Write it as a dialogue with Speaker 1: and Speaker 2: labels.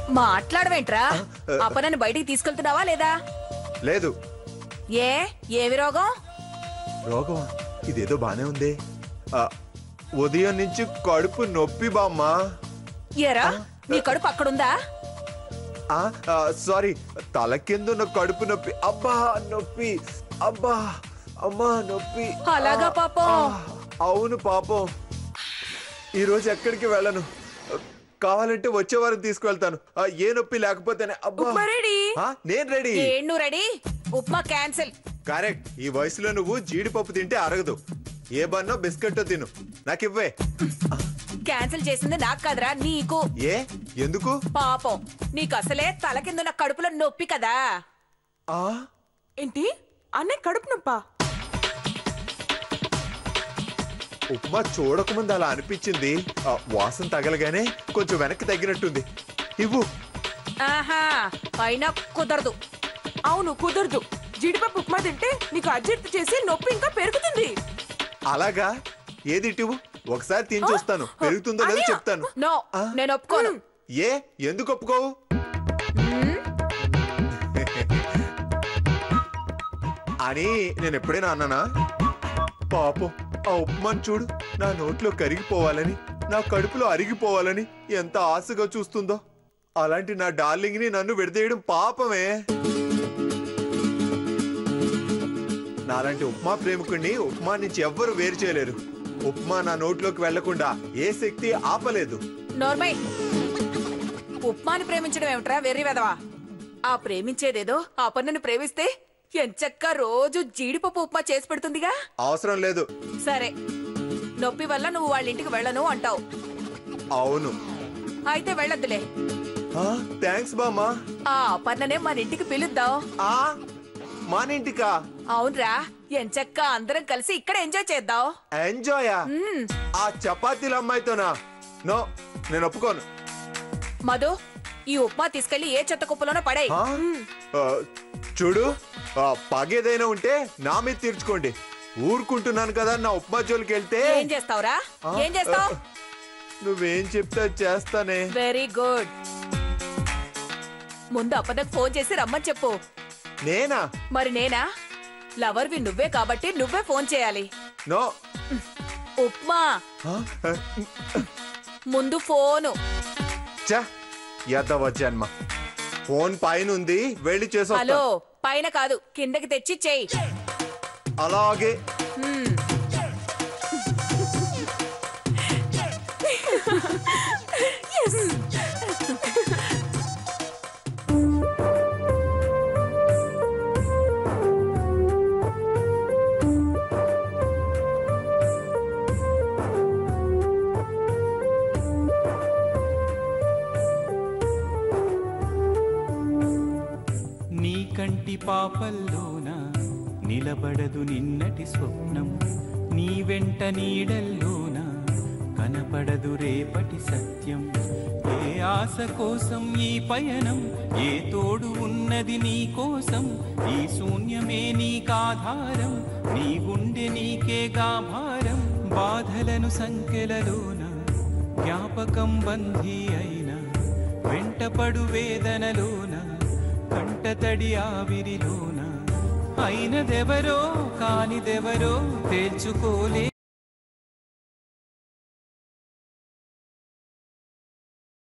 Speaker 1: మాట్లాడవేంట్రా? అపనని బయటికి తీసుకెళ్తున్నావా లేదా?
Speaker 2: లేదు.
Speaker 1: ఏమి రోగం?
Speaker 2: రోగమా? ఇదేదో బానే ఉంది. ఉదయం నుంచి కడుపు నొప్పి బామ్మా.
Speaker 1: ఏరా నీ కడుపు అక్కడుందా?
Speaker 2: సారీ, తల కిందున్న కడుపు నొప్పి. అబ్బా నొప్పి, అబ్బా అమ్మా నొప్పి.
Speaker 1: అలాగా పాపం.
Speaker 2: అవును పాపం. ఈరోజు ఎక్కడికి వెళ్ళను. కావాలంటే వచ్చే వారం తీసుకువెళ్తాను. ఏ నొప్పి లేకపోతేనే. అబ్బా నేను రెడీ.
Speaker 1: నువ్వు రెడీ? ఉప్మా క్యాన్సిల్.
Speaker 2: కరెక్ట్. ఈ వయసులో నువ్వు జీడిపప్పు తింటే అరగదు. ఏ బన్నో బిస్కెట్ తిను. నాకివ్వే.
Speaker 1: క్యాన్సిల్ చేసింది నాకు కాదురా, నీకు.
Speaker 2: ఎందుకు?
Speaker 1: పాపం నీకు అసలే తల కింద కడుపులో నొప్పి కదా.
Speaker 3: ఏంటి అన్నయ్య కడుపు నొప్పా?
Speaker 2: ఉప్మా చూడకముందు అలా అనిపించింది. వాసన తగలగానే కొంచెం వెనక్కి తగ్గినట్టుంది. ఇవ్వు.
Speaker 1: అయినా కుదరదు.
Speaker 3: అవును కుదరదు. జీడిపప్పు ఉప్మా తింటే నీకు అజీర్తి చేసి నొప్పి ఇంకా పెరుగుతుంది.
Speaker 2: అలాగా? ఏది ఇటువు, ఒకసారి తిని చూస్తాను. పెరుగుతుందో లేదో చెప్తాను.
Speaker 1: నో, నేను ఒప్పుకోను.
Speaker 2: ఎందుకు ఒప్పుకోవు? అని నేను ఎప్పుడైనా అన్నానా? పాపం ఆ ఉప్మాన్ చూడు, నా నోట్లో కరిగిపోవాలని, నా కడుపులో అరిగిపోవాలని ఎంత ఆశగా చూస్తుందో. అలాంటి నా డార్లింగ్ ని నన్ను విడదీయడం పాపమే. నాలాంటి ఉప్మా ప్రేమికుడిని ఉప్మా నుంచి ఎవ్వరు వేరు చేయలేరు. ఉప్మా నా నోట్లోకి వెళ్లకుండా ఏ శక్తి ఆపలేదు.
Speaker 1: నోర్మై, ఉప్మాని ప్రేమించడం ఏమిట్రా వెర్రి వెదవా? ఆ ప్రేమించేదేదో ఆ పన్నను ప్రేమిస్తే ఎంచక్క రోజు జీడిపప్పు ఉప్మా చేసి పెడుతుందిగా.
Speaker 2: అవసరం లేదు.
Speaker 1: సరే, నొప్పి వల్ల నువ్వు వాళ్ళ ఇంటికి వెళ్ళను అంటావు.
Speaker 2: అవును.
Speaker 1: అయితే వెళ్ళొద్దులే.
Speaker 2: థ్యాంక్స్ బామ్మా.
Speaker 1: ఆ పన్ననే మన ఇంటికి పిలుద్దాం.
Speaker 2: మానింటికా?
Speaker 1: అవునరా, ఎంచక్క అందరం కలిసి ఇక్కడ ఎంజాయ్ చేద్దాం.
Speaker 2: ఎంజాయా? ఆ చపాతీల అమ్మాయితోనా? నో, నేను ఒప్పుకోను.
Speaker 1: మధు, ఈ ఉప్మా తీసుకెళ్లి ఏ చెత్త కుప్పలోనో పడే.
Speaker 2: చూడు, పగేదైనా ఉంటే నా మీద తీర్చుకోండి. ఊరుకుంటున్నాను కదా. నా ఉప్మా జోలికి వెళ్తే
Speaker 1: ఏం చేస్తావురా? ఏం చేస్తావు?
Speaker 2: నువ్వేం చెప్తే చేస్తానే.
Speaker 1: Very good. ముందు అప్పదకు ఫోన్ చేసి రమ్మని చెప్పు.
Speaker 2: నేనా?
Speaker 1: మరి నేనా? లవర్వి నువ్వే కాబట్టి నువ్వే ఫోన్ చేయాలి.
Speaker 2: నో.
Speaker 1: ఉప్మా ముందు ఫోను.
Speaker 2: యాదవ జన్మ. ఫోన్ పైన ఉంది, వెళ్ళి చేసా.
Speaker 1: హలో, పైన కాదు కిందకి తెచ్చి చెయ్యి.
Speaker 2: అలాగే.
Speaker 4: కంటి పాపల్లోన నిలబడదు నిన్నటి స్వప్నం, నీ వెంట నీడల్లోన కనపడదు రేపటి సత్యం. ఏ ఆశ కోసం ఈ పయనం, ఏ తోడు ఉన్నది నీ కోసం, ఈ శూన్యమే నీకాధారం, నీ గుండె నీకే గాభారం. బాధలను సంకెలలోన జ్ఞాపకం బంధీ అయినా, వెంటపడు వేదనలోన కంటతడి ఆవిరిలోన, అయినదెవరో కానిదెవరో తేల్చుకోలే.